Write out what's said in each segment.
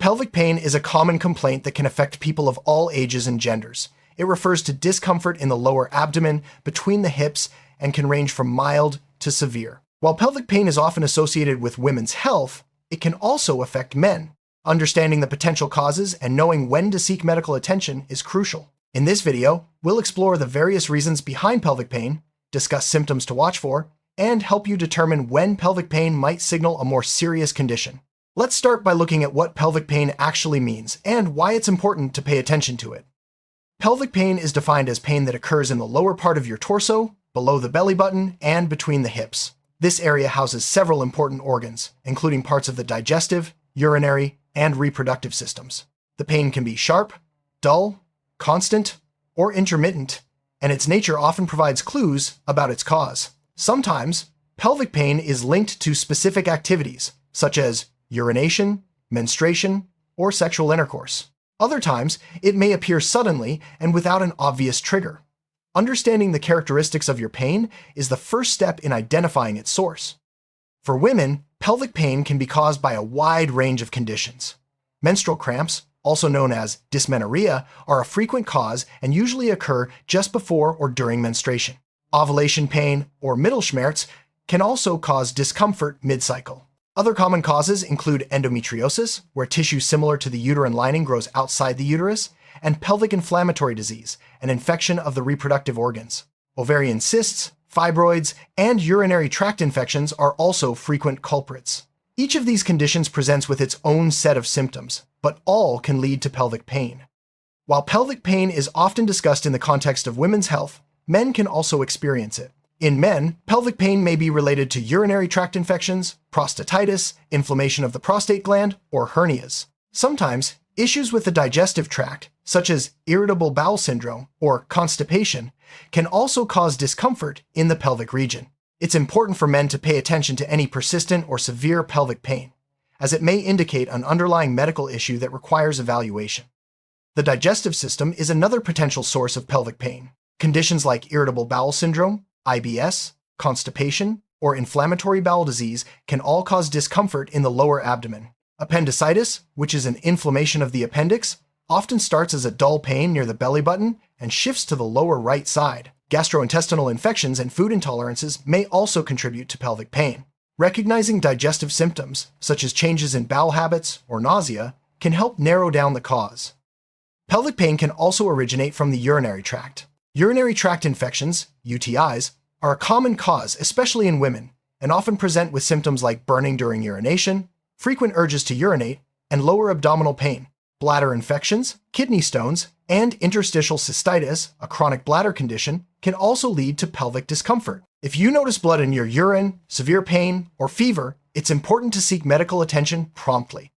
Pelvic pain is a common complaint that can affect people of all ages and genders. It refers to discomfort in the lower abdomen, between the hips, and can range from mild to severe. While pelvic pain is often associated with women's health, it can also affect men. Understanding the potential causes and knowing when to seek medical attention is crucial. In this video, we'll explore the various reasons behind pelvic pain, discuss symptoms to watch for, and help you determine when pelvic pain might signal a more serious condition. Let's start by looking at what pelvic pain actually means and why it's important to pay attention to it. Pelvic pain is defined as pain that occurs in the lower part of your torso, below the belly button, and between the hips. This area houses several important organs, including parts of the digestive, urinary, and reproductive systems. The pain can be sharp, dull, constant, or intermittent, and its nature often provides clues about its cause. Sometimes, pelvic pain is linked to specific activities, such as urination, menstruation, or sexual intercourse. Other times, it may appear suddenly and without an obvious trigger. Understanding the characteristics of your pain is the first step in identifying its source. For women, pelvic pain can be caused by a wide range of conditions. Menstrual cramps, also known as dysmenorrhea, are a frequent cause and usually occur just before or during menstruation. Ovulation pain, or Mittelschmerz, can also cause discomfort mid-cycle. Other common causes include endometriosis, where tissue similar to the uterine lining grows outside the uterus, and pelvic inflammatory disease, an infection of the reproductive organs. Ovarian cysts, fibroids, and urinary tract infections are also frequent culprits. Each of these conditions presents with its own set of symptoms, but all can lead to pelvic pain. While pelvic pain is often discussed in the context of women's health, men can also experience it. In men, pelvic pain may be related to urinary tract infections, prostatitis, inflammation of the prostate gland, or hernias. Sometimes, issues with the digestive tract, such as irritable bowel syndrome or constipation, can also cause discomfort in the pelvic region. It's important for men to pay attention to any persistent or severe pelvic pain, as it may indicate an underlying medical issue that requires evaluation. The digestive system is another potential source of pelvic pain. Conditions like irritable bowel syndrome, IBS, constipation, or inflammatory bowel disease can all cause discomfort in the lower abdomen. Appendicitis, which is an inflammation of the appendix, often starts as a dull pain near the belly button and shifts to the lower right side. Gastrointestinal infections and food intolerances may also contribute to pelvic pain. Recognizing digestive symptoms, such as changes in bowel habits or nausea, can help narrow down the cause. Pelvic pain can also originate from the urinary tract. Urinary tract infections, UTIs, are a common cause, especially in women, and often present with symptoms like burning during urination, frequent urges to urinate, and lower abdominal pain. Bladder infections, kidney stones, and interstitial cystitis, a chronic bladder condition, can also lead to pelvic discomfort. If you notice blood in your urine, severe pain, or fever, it's important to seek medical attention promptly.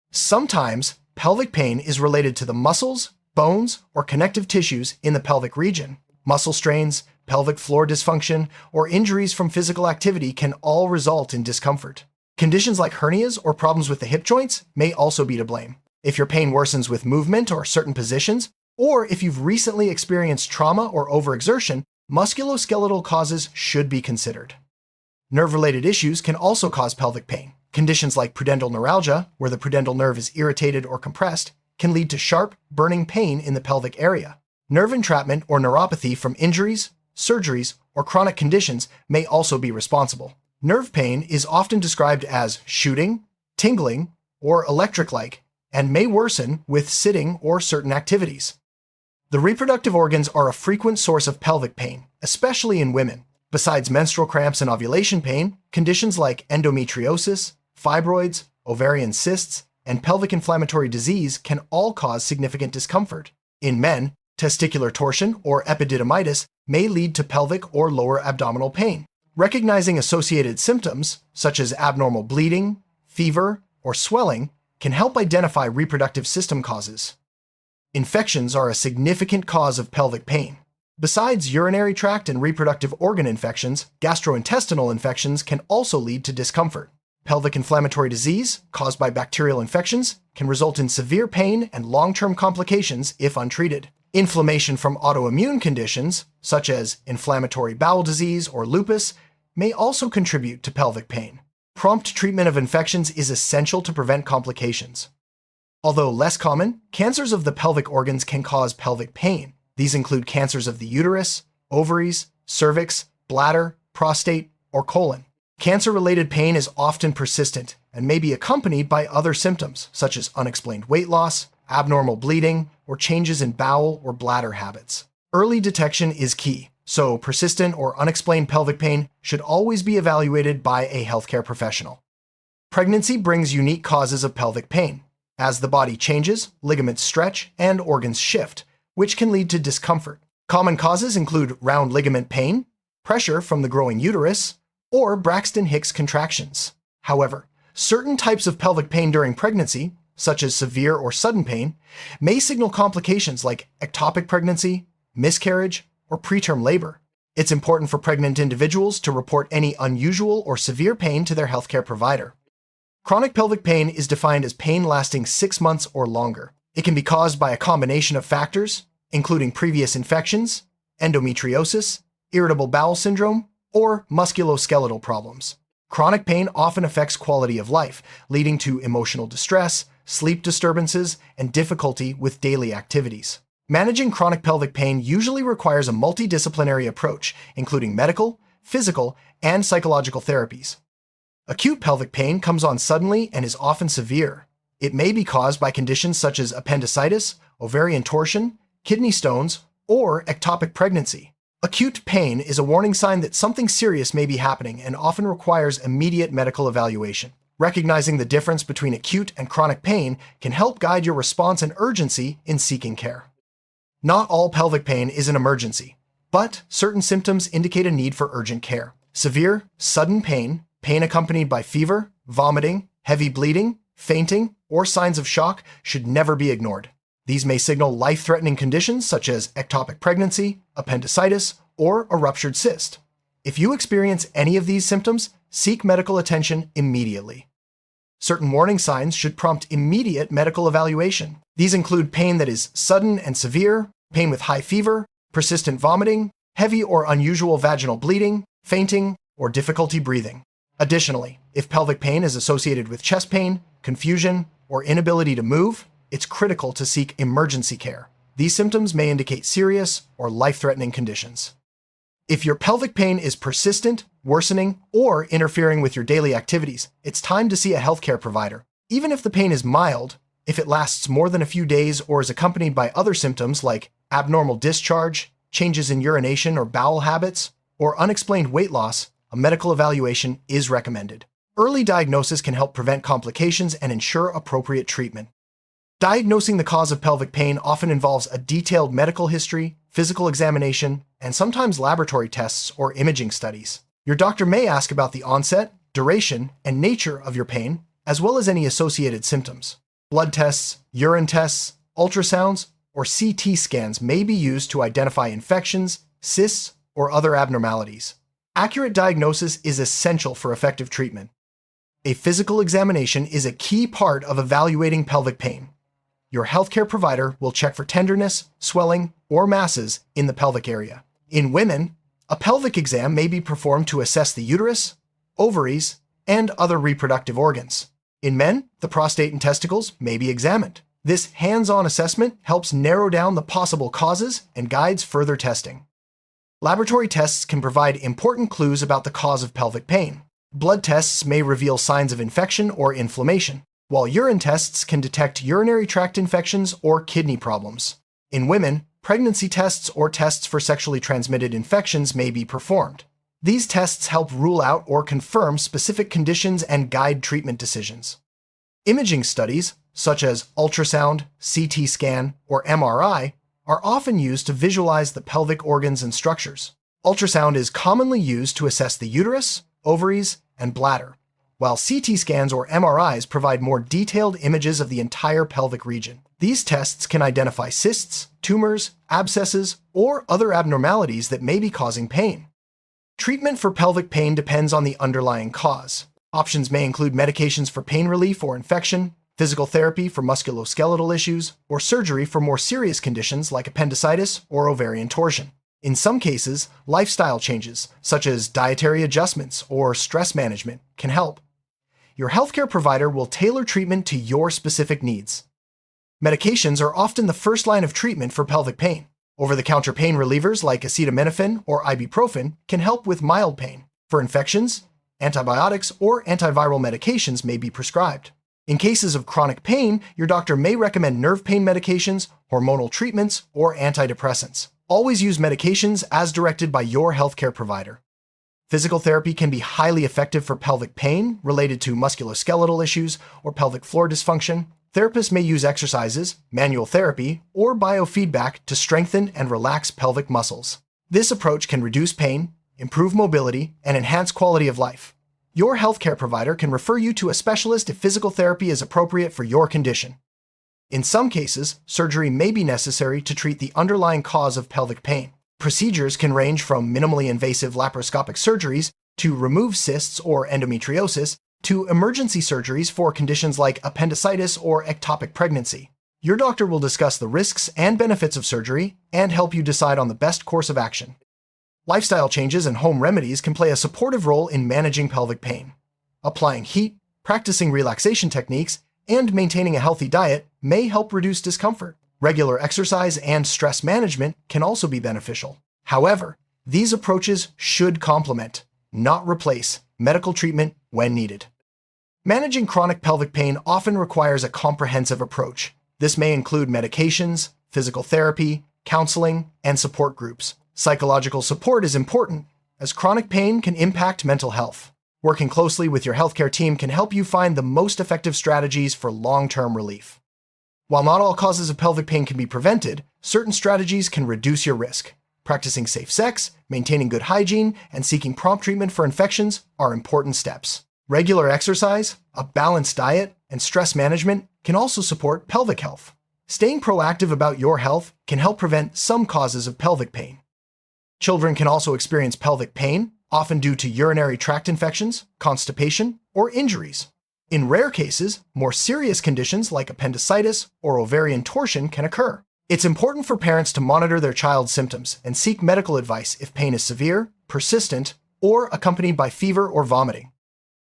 Sometimes, pelvic pain is related to the muscles, bones, or connective tissues in the pelvic region. Muscle strains, pelvic floor dysfunction, or injuries from physical activity can all result in discomfort. Conditions like hernias or problems with the hip joints may also be to blame. If your pain worsens with movement or certain positions, or if you've recently experienced trauma or overexertion, musculoskeletal causes should be considered. Nerve-related issues can also cause pelvic pain. Conditions like pudendal neuralgia, where the pudendal nerve is irritated or compressed, can lead to sharp, burning pain in the pelvic area. Nerve entrapment or neuropathy from injuries, surgeries, or chronic conditions may also be responsible. Nerve pain is often described as shooting, tingling, or electric-like, and may worsen with sitting or certain activities. The reproductive organs are a frequent source of pelvic pain, especially in women. Besides menstrual cramps and ovulation pain, conditions like endometriosis, fibroids, ovarian cysts, and pelvic inflammatory disease can all cause significant discomfort. In men, testicular torsion or epididymitis may lead to pelvic or lower abdominal pain. Recognizing associated symptoms, such as abnormal bleeding, fever, or swelling, can help identify reproductive system causes. Infections are a significant cause of pelvic pain. Besides urinary tract and reproductive organ infections, gastrointestinal infections can also lead to discomfort. Pelvic inflammatory disease, caused by bacterial infections, can result in severe pain and long-term complications if untreated. Inflammation from autoimmune conditions, such as inflammatory bowel disease or lupus, may also contribute to pelvic pain. Prompt treatment of infections is essential to prevent complications. Although less common, cancers of the pelvic organs can cause pelvic pain. These include cancers of the uterus, ovaries, cervix, bladder, prostate, or colon. Cancer-related pain is often persistent and may be accompanied by other symptoms, such as unexplained weight loss, abnormal bleeding, or changes in bowel or bladder habits. Early detection is key, so persistent or unexplained pelvic pain should always be evaluated by a healthcare professional. Pregnancy brings unique causes of pelvic pain. As the body changes, ligaments stretch and organs shift, which can lead to discomfort. Common causes include round ligament pain, pressure from the growing uterus, or Braxton Hicks contractions. However, certain types of pelvic pain during pregnancy, such as severe or sudden pain, may signal complications like ectopic pregnancy, miscarriage, or preterm labor. It's important for pregnant individuals to report any unusual or severe pain to their healthcare provider. Chronic pelvic pain is defined as pain lasting 6 months or longer. It can be caused by a combination of factors, including previous infections, endometriosis, irritable bowel syndrome, or musculoskeletal problems. Chronic pain often affects quality of life, leading to emotional distress, sleep disturbances, and difficulty with daily activities. Managing chronic pelvic pain usually requires a multidisciplinary approach, including medical, physical, and psychological therapies. Acute pelvic pain comes on suddenly and is often severe. It may be caused by conditions such as appendicitis, ovarian torsion, kidney stones, or ectopic pregnancy. Acute pain is a warning sign that something serious may be happening and often requires immediate medical evaluation. Recognizing the difference between acute and chronic pain can help guide your response and urgency in seeking care. Not all pelvic pain is an emergency, but certain symptoms indicate a need for urgent care. Severe, sudden pain, pain accompanied by fever, vomiting, heavy bleeding, fainting, or signs of shock should never be ignored. These may signal life-threatening conditions such as ectopic pregnancy, appendicitis, or a ruptured cyst. If you experience any of these symptoms, seek medical attention immediately. Certain warning signs should prompt immediate medical evaluation. These include pain that is sudden and severe, pain with high fever, persistent vomiting, heavy or unusual vaginal bleeding, fainting, or difficulty breathing. Additionally, if pelvic pain is associated with chest pain, confusion, or inability to move, it's critical to seek emergency care. These symptoms may indicate serious or life-threatening conditions. If your pelvic pain is persistent, worsening, or interfering with your daily activities, it's time to see a healthcare provider. Even if the pain is mild, if it lasts more than a few days or is accompanied by other symptoms like abnormal discharge, changes in urination or bowel habits, or unexplained weight loss, a medical evaluation is recommended. Early diagnosis can help prevent complications and ensure appropriate treatment. Diagnosing the cause of pelvic pain often involves a detailed medical history, physical examination, and sometimes laboratory tests or imaging studies. Your doctor may ask about the onset, duration, and nature of your pain, as well as any associated symptoms. Blood tests, urine tests, ultrasounds, or CT scans may be used to identify infections, cysts, or other abnormalities. Accurate diagnosis is essential for effective treatment. A physical examination is a key part of evaluating pelvic pain. Your healthcare provider will check for tenderness, swelling, or masses in the pelvic area. In women, a pelvic exam may be performed to assess the uterus, ovaries, and other reproductive organs. In men, the prostate and testicles may be examined. This hands-on assessment helps narrow down the possible causes and guides further testing. Laboratory tests can provide important clues about the cause of pelvic pain. Blood tests may reveal signs of infection or inflammation, while urine tests can detect urinary tract infections or kidney problems. In women, pregnancy tests or tests for sexually transmitted infections may be performed. These tests help rule out or confirm specific conditions and guide treatment decisions. Imaging studies, such as ultrasound, CT scan, or MRI, are often used to visualize the pelvic organs and structures. Ultrasound is commonly used to assess the uterus, ovaries, and bladder, while CT scans or MRIs provide more detailed images of the entire pelvic region. These tests can identify cysts, tumors, abscesses, or other abnormalities that may be causing pain. Treatment for pelvic pain depends on the underlying cause. Options may include medications for pain relief or infection, physical therapy for musculoskeletal issues, or surgery for more serious conditions like appendicitis or ovarian torsion. In some cases, lifestyle changes, such as dietary adjustments or stress management, can help. Your healthcare provider will tailor treatment to your specific needs. Medications are often the first line of treatment for pelvic pain. Over-the-counter pain relievers like acetaminophen or ibuprofen can help with mild pain. For infections, antibiotics or antiviral medications may be prescribed. In cases of chronic pain, your doctor may recommend nerve pain medications, hormonal treatments, or antidepressants. Always use medications as directed by your healthcare provider. Physical therapy can be highly effective for pelvic pain related to musculoskeletal issues or pelvic floor dysfunction. Therapists may use exercises, manual therapy, or biofeedback to strengthen and relax pelvic muscles. This approach can reduce pain, improve mobility, and enhance quality of life. Your healthcare provider can refer you to a specialist if physical therapy is appropriate for your condition. In some cases, surgery may be necessary to treat the underlying cause of pelvic pain. Procedures can range from minimally invasive laparoscopic surgeries to remove cysts or endometriosis to emergency surgeries for conditions like appendicitis or ectopic pregnancy. Your doctor will discuss the risks and benefits of surgery and help you decide on the best course of action. Lifestyle changes and home remedies can play a supportive role in managing pelvic pain. Applying heat, practicing relaxation techniques, and maintaining a healthy diet may help reduce discomfort. Regular exercise and stress management can also be beneficial. However, these approaches should complement, not replace, medical treatment when needed. Managing chronic pelvic pain often requires a comprehensive approach. This may include medications, physical therapy, counseling, and support groups. Psychological support is important, as chronic pain can impact mental health. Working closely with your healthcare team can help you find the most effective strategies for long-term relief. While not all causes of pelvic pain can be prevented, certain strategies can reduce your risk. Practicing safe sex, maintaining good hygiene, and seeking prompt treatment for infections are important steps. Regular exercise, a balanced diet, and stress management can also support pelvic health. Staying proactive about your health can help prevent some causes of pelvic pain. Children can also experience pelvic pain, often due to urinary tract infections, constipation, or injuries. In rare cases, more serious conditions like appendicitis or ovarian torsion can occur. It's important for parents to monitor their child's symptoms and seek medical advice if pain is severe, persistent, or accompanied by fever or vomiting.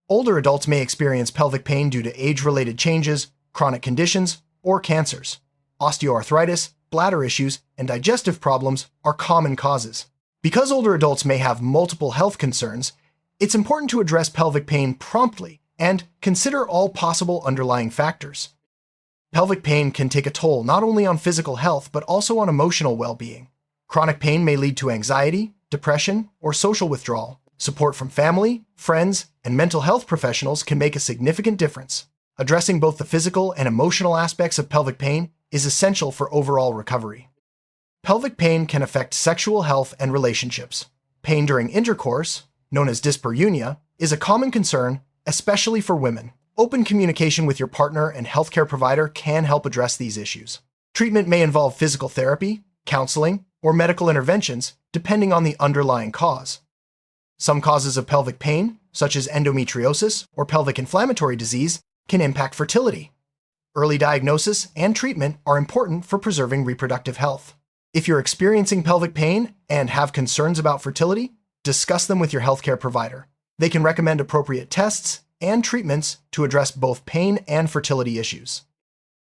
Older adults may experience pelvic pain due to age-related changes, chronic conditions, or cancers. Osteoarthritis, bladder issues, and digestive problems are common causes. Because older adults may have multiple health concerns, it's important to address pelvic pain promptly and consider all possible underlying factors. Pelvic pain can take a toll not only on physical health but also on emotional well-being. Chronic pain may lead to anxiety, depression, or social withdrawal. Support from family, friends, and mental health professionals can make a significant difference. Addressing both the physical and emotional aspects of pelvic pain is essential for overall recovery. Pelvic pain can affect sexual health and relationships. Pain during intercourse, known as dyspareunia, is a common concern, especially for women. Open communication with your partner and healthcare provider can help address these issues. Treatment may involve physical therapy, counseling, or medical interventions, depending on the underlying cause. Some causes of pelvic pain, such as endometriosis or pelvic inflammatory disease, can impact fertility. Early diagnosis and treatment are important for preserving reproductive health. If you're experiencing pelvic pain and have concerns about fertility, discuss them with your healthcare provider. They can recommend appropriate tests and treatments to address both pain and fertility issues.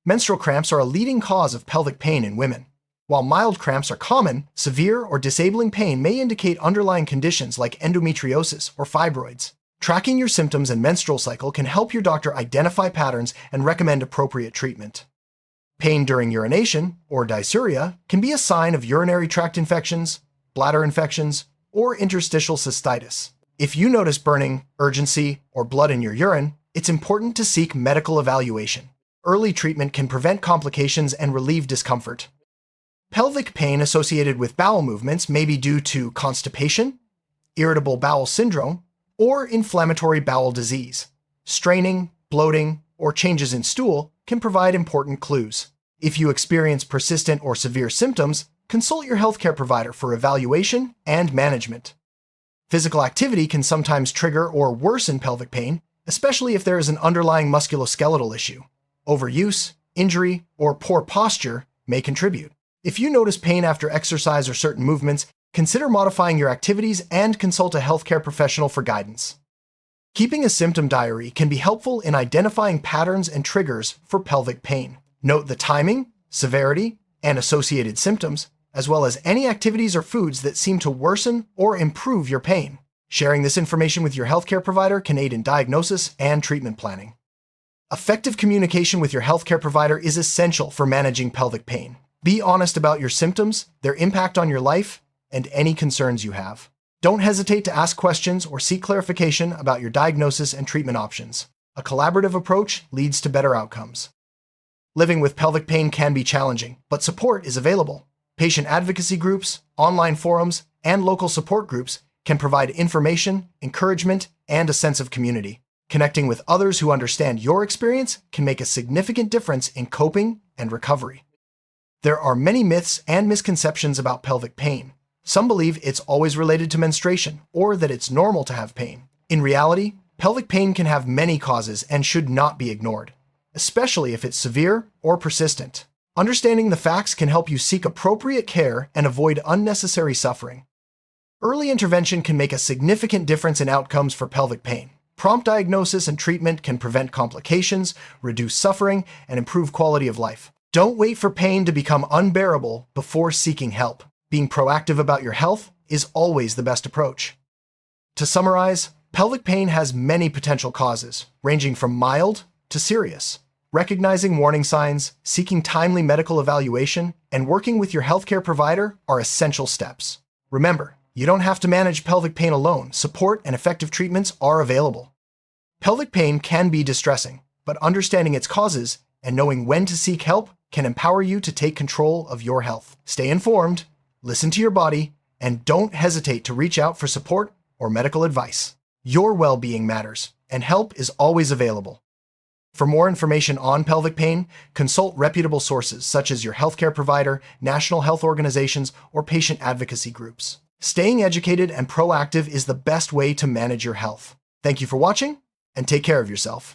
Menstrual cramps are a leading cause of pelvic pain in women. While mild cramps are common, severe or disabling pain may indicate underlying conditions like endometriosis or fibroids. Tracking your symptoms and menstrual cycle can help your doctor identify patterns and recommend appropriate treatment. Pain during urination, or dysuria, can be a sign of urinary tract infections, bladder infections, or interstitial cystitis. If you notice burning, urgency, or blood in your urine, it's important to seek medical evaluation. Early treatment can prevent complications and relieve discomfort. Pelvic pain associated with bowel movements may be due to constipation, irritable bowel syndrome, or inflammatory bowel disease. Straining, bloating, or changes in stool can provide important clues. If you experience persistent or severe symptoms, consult your healthcare provider for evaluation and management. Physical activity can sometimes trigger or worsen pelvic pain, especially if there is an underlying musculoskeletal issue. Overuse, injury, or poor posture may contribute. If you notice pain after exercise or certain movements, consider modifying your activities and consult a healthcare professional for guidance. Keeping a symptom diary can be helpful in identifying patterns and triggers for pelvic pain. Note the timing, severity, and associated symptoms, as well as any activities or foods that seem to worsen or improve your pain. Sharing this information with your healthcare provider can aid in diagnosis and treatment planning. Effective communication with your healthcare provider is essential for managing pelvic pain. Be honest about your symptoms, their impact on your life, and any concerns you have. Don't hesitate to ask questions or seek clarification about your diagnosis and treatment options. A collaborative approach leads to better outcomes. Living with pelvic pain can be challenging, but support is available. Patient advocacy groups, online forums, and local support groups can provide information, encouragement, and a sense of community. Connecting with others who understand your experience can make a significant difference in coping and recovery. There are many myths and misconceptions about pelvic pain. Some believe it's always related to menstruation, or that it's normal to have pain. In reality, pelvic pain can have many causes and should not be ignored, especially if it's severe or persistent. Understanding the facts can help you seek appropriate care and avoid unnecessary suffering. Early intervention can make a significant difference in outcomes for pelvic pain. Prompt diagnosis and treatment can prevent complications, reduce suffering, and improve quality of life. Don't wait for pain to become unbearable before seeking help. Being proactive about your health is always the best approach. To summarize, pelvic pain has many potential causes, ranging from mild to serious. Recognizing warning signs, seeking timely medical evaluation, and working with your healthcare provider are essential steps. Remember, you don't have to manage pelvic pain alone. Support and effective treatments are available. Pelvic pain can be distressing, but understanding its causes and knowing when to seek help can empower you to take control of your health. Stay informed, listen to your body, and don't hesitate to reach out for support or medical advice. Your well-being matters, and help is always available. For more information on pelvic pain, consult reputable sources such as your healthcare provider, national health organizations, or patient advocacy groups. Staying educated and proactive is the best way to manage your health. Thank you for watching, and take care of yourself.